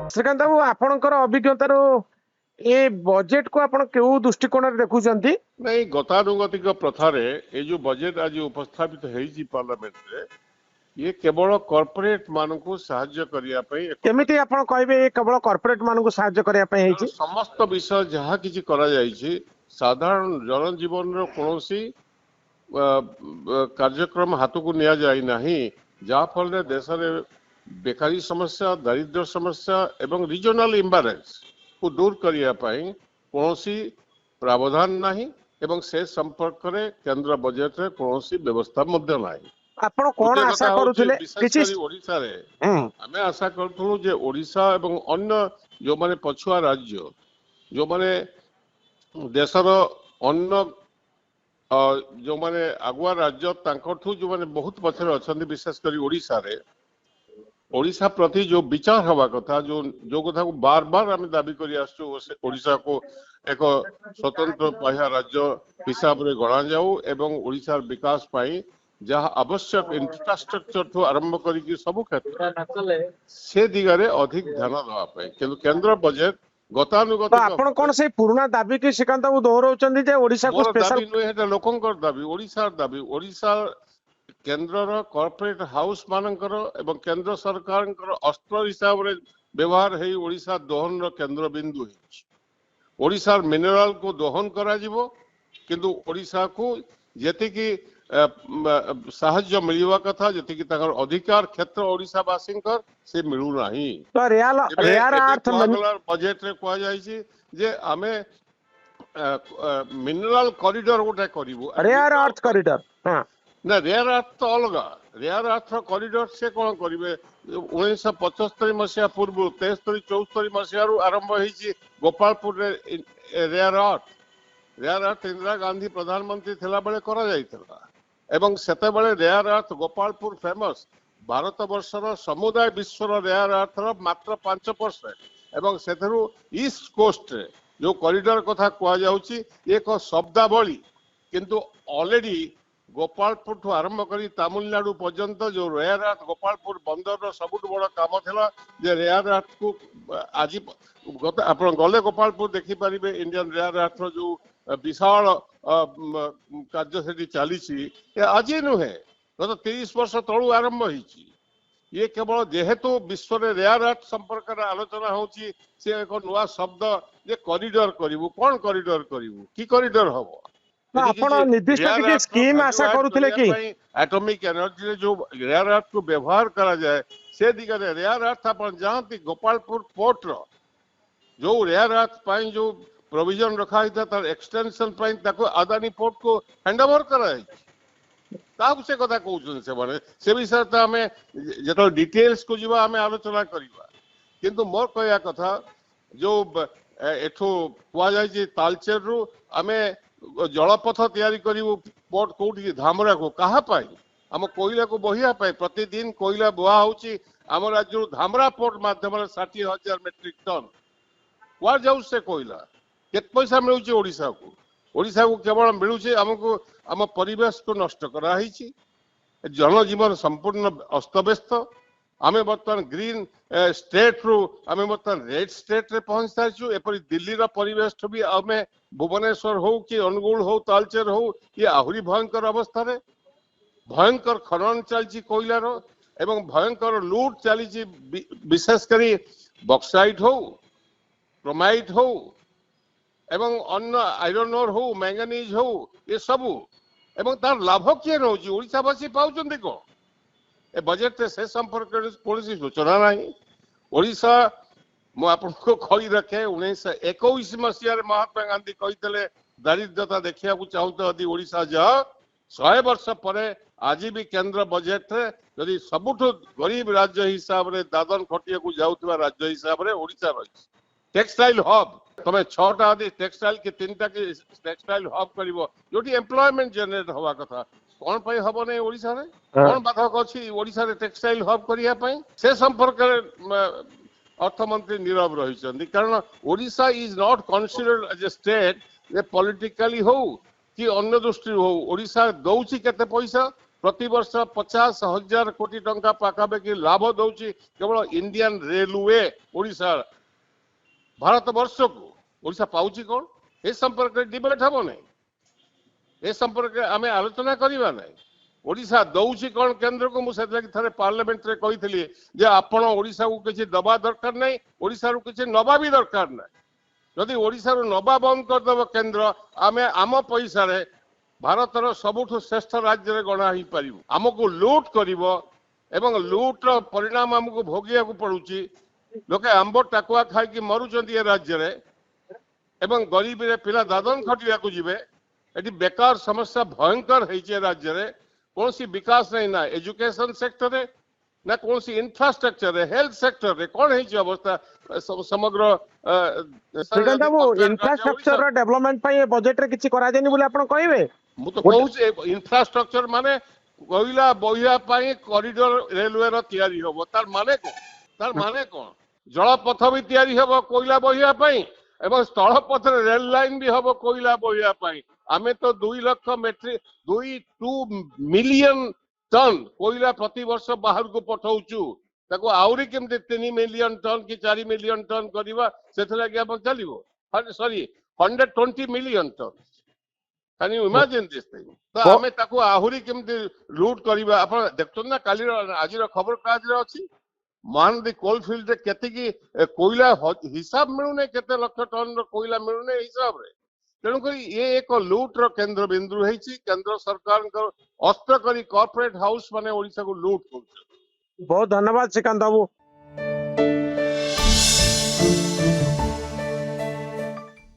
श्रीकांत बाबू आपणकर अभिज्ञतार ए बजेट को आपण केउ दृष्टिकोण देखुचंती नहीं गतानुगतिक प्रथारे ये जो बजेट आज उपस्थापित है पार्लियामेंट रे ये केवल कॉर्पोरेट मान को साहाय्य करिया पई केमिति आपण कहबे केवल कॉर्पोरेट मान को साहाय्य करिया पई हेची समस्त विषय जहाँ किछि करा जाइछि साधारण जनजीवन रो कोनोसी कार्यक्रम हाथ को निया जाय नाही जा फल देश रे बेकारी समस्या दारिद्र्य समस्या एवं रीजनल इम्बालांस को दूर करिया पई कोनोसी प्रावधान नाही एवं से संपर्क रे केंद्र बजेट रे कोनोसी व्यवस्था मध्य नाही आपण कोन आशा करूथिले किछि ओडिसा रे हमें आशा करथुनु जे ओडिसा एवं अन्य जो माने पछुआ राज्य जो माने देशर अन्य जो माने आगुआ राज्य तांकठू जो माने बहुत पछरे अछंती विशेष करी ओडिसा रे ओडिशा प्रति जो विचार हवा कथा जो कथा को बार बार आम दाबी करी आसु ओडिशा को एक स्वतंत्र पाह्या राज्य हिसाब रे गणा जाऊ एवं ओडिशार विकास पाई जहाँ आवश्यक इंफ्रास्ट्रक्चर ठू आरंभ करी सब क्षेत्र से दिगरे अधिक ध्यान देवा पाई किंतु केंद्र बजेट गतानुगतिक आपण कोन से पुराना दाबी के श्रीकांत बाबू दोहराउचंदी जे ओडिशा को स्पेशल दाबी नुहे हेटा लोकंकर दाबी ओडिशा केंद्र कॉर्पोरेट हाउस मानकर एवं केंद्र सरकार अस्त्र हिसाब रे व्यवहार है ओडिशा दोहन रो केंद्र बिंदु है ओडिशा मिनरल को दोहन करा जिवो किंतु ओडिशा को जेति की साहाय्य मिलवा कथा जेति की ताकर अधिकार क्षेत्र ओडिशा वासिंकर से मिलु नाही तो रियल अर्थ बजेट रे कोआ जाई छी जे हमें मिनरल कॉरिडोर गोटे करिवो रियल अर्थ कॉरिडोर हां ना रेयर अर्थ तो अलग रेयर अर्थ कॉरिडोर से कौन करेंगे 1975 मसीहा पूर्व 73-74 मसीह आरंभ होती गोपालपुर रेयर अर्थ इंदिरा गांधी प्रधानमंत्री थिला बेले करा जाइथिला एवं सेते बेले rare earth Gopalpur famous Bharat वर्षर समुदाय विश्वर रेयर अर्थ मात्र 5% एवं सेथरु ईस्ट कोस्ट रे जो कॉरिडोर कथा कुआ जाउची एक शब्दावली किंतु ऑलरेडी गोपालपुर ठू आरंभ करी तमिलनाडु पर्यंत जो रेयर अर्थ गोपालपुर बंदर सबुठ बड़ काम थिला जे रेयर अर्थ को आज आप गले गोपालपुर देखि पारिबे इंडियन रेयर अर्थ जो विशाल कार्य से चली आज नुहे गत 30 वर्ष तलू आरंभ होईची ये केवल जेहेतु विश्व रे रेयर अर्थ संपर्क आलोचना होची से एक नुआ शब्द जे कॉरिडोर करिवु कोन कॉरिडोर करिवु की कॉरिडोर हबो आपण निर्दिष्ट किसी स्कीम आशा करूथिले कि एटॉमिक एनर्जी रे जो रेयर अर्थ को व्यवहार करा जाए से दिगरे रेयर अर्थ अपन जानती गोपालपुर पोर्ट रो जो रेयर अर्थ पाई जो प्रोविजन रखा था तार एक्सटेंशन पाई ताको अदानी पोर्ट को हैंडओवर करा है ताब से कथा कहउछन से माने से विषय त हमें जेतो डिटेल्स को जीवा हमें आलोचना करिवा किंतु मोर कहया कथा जो एठो कुआ जाय जे तालचेर रु हमें जलपथ तैयारी करू पोर्ट कौटी धामरा को कहा पाई आम कोयला को बहिया पाई प्रतिदिन कोयला बुआ होची आम राज्य धामरा पोर्ट माध्यम 60,000 मेट्रिक टन कुआ जाऊ से कोयला केत पैसा मिलुची ओडिसा को केवल मिलुची हमको आम परिवेश को नष्ट करा हिची जनजीवन संपूर्ण अस्तव्यस्त आमे बर्तमान ग्रीन स्टेट रु आमे बर्तमान रेड स्टेट रे पहुंच सारिछु एपरि दिल्ली रा परिवेश भी आमे भुवनेश्वर हो कि अनुगुल हो तालचेर हो ये आहुरी भयंकर अवस्था रे भयंकर खनन चलछि कोयला रो एवं भयंकर लूट चली विशेष करी बक्साइट हो क्रोमाइट हो एवं अन्य आयरन ओर हो मैंगनीज हो ये सब एवं तार लाभ किए रहउछि ओडिसावासी पाउछन्ति को ए बजेट से संपर्क कौन सूचना नहीं ओडिशा मु आपको कही रखे 1921 मसीह महात्मा गांधी कही दारिद्रता देखा चाहते यदि ओडिशा जा 100 वर्ष पर आज भी केंद्र बजेट यदि सबुठ गरीब राज्य हिसाब रे दादन खटिया को जाउतबा राज्य हिसाब रे ओडिशा रही टेक्सटाइल हब तमे 6टा आदि टेक्सटाइल के 3टा के टेक्सटाइल हब करिवो जोटी एम्प्लॉयमेंट जनरेट होवा कथा कौन पाई हब नहीं ओडिशा रे कौन बाधक अछि ओडिशा रे टेक्सटाइल हब करिया पाई से संपर्क अर्थमंत्री नीरव रही कारण Odisha is not considered as a state जे पॉलिटिकली हो कि अन्य दृष्टि हो ओडिशा दउछि केते पैसा प्रति वर्ष 50,000 कोटी टंका पाखापाखि लाभ दौची केवल इंडियन रेलवे ओडिशा भारत वर्ष को ओडिशा पाउची कौन ए संपर्क डिबेट हम नहीं ए संपर्क आम आलोचना करवा ना ओडिशा दौची कौन केंद्र को मुझे थे पार्लियामेंट रे कही जे आपण ओडिशा को किसी दबा दरकार नहीं ओडिशा रू किसी नबा भी दरकार नहीं जदि ओडिशा रू नबा बंद करदेव केंद्र आम आम पैसा रे भारतर सबुठु श्रेष्ठ राज्य रे गणा ही पारिबु हमको लूट करिवो एवं लूट रो परिणाम हमको भोगिया को पड़ुची लोके आंब टाकुआ खाई कि मरुचंदी ए राज्य रे एवं गरीब रे पिला दादन खटिया को जिवे एटी बेकार समस्या भयंकर है राज्य रे कौन सी विकास नहीं ना एजुकेशन सेक्टर रे ना कौन सी इंफ्रास्ट्रक्चर रे हेल्थ सेक्टर रे कौन है अवस्था समग्र श्रीकांत बाबू इंफ्रास्ट्रक्चर डेवलपमेंट पाई बजेट रे किछि करा जेनी बोले आपण कहबे मु तो कहूँ इंफ्रास्ट्रक्चर माने कोयला बोहिया पाई कॉरिडोर रेलवे रो तैयारी होबो तार माने कौन जलपथ भी तैयारी होबो कोयला बोहिया पाई एवं स्थल पथ रेल लाइन भी होबो कोयला बोहिया पाई आमे तो 2 लाख मेट्रिक 2 मिलियन टन कोयला प्रति वर्ष बाहर को पठाउचु ताको आउरी केमते 3 मिलियन टन की 4 मिलियन टन करबा सेथे लागि आपण चलिबो sorry 120 million ton can you imagine this thing तो हमें ताको आहुरी केमते लूट करबा आपण देखछन ना काली आज खबर काज रे अछि महानदी कोलफिल्ड रे केते की कोयला हिसाब मिलुने केते लक्ष टन रो कोयला मिलुने हिसाब रे तेणु करी ये एक लूट रो केंद्र बिंदु है केंद्र सरकार अस्त्र करी कॉर्पोरेट हाउस माने ओडिशा को लूट कर बहुत धन्यवाद श्रीकांत बाबू